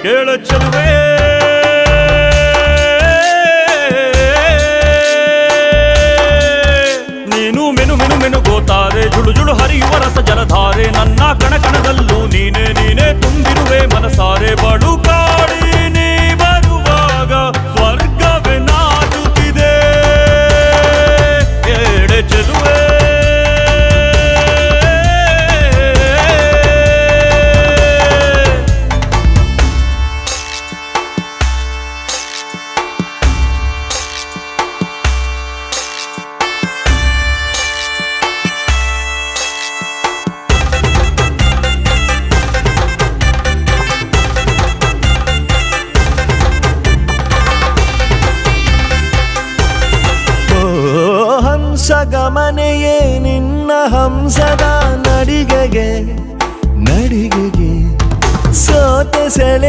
ಕೇಳ ಚೆಲುವೆ ನೀನು ಮೆನು ಮೆನು ಮೆನುಗೋತಾರೆ ಜುಳು ಜುಳು ಹರಿಯುವ ರಸ ಜಲಧಾರೆ ನನ್ನ ಕಣಕಣದಲ್ಲೂ ನೀನೇ ನೀನೇ ತುಂಬಿರುವೆ ಮನಸಾರೆ ಬಡು ಕಾಡಿ ನೀ ಬರುವಾಗ ಸ್ವರ್ಗವೇ ನಾಚುತ್ತಿದೆ ಕೇಳೆ ಚೆಲುವೆ ಗಮನೆಯೇ ನಿನ್ನ ಹಂಸದ ನಡಿಗೆಗೆ ಸೋತೆ ಸೆಳೆ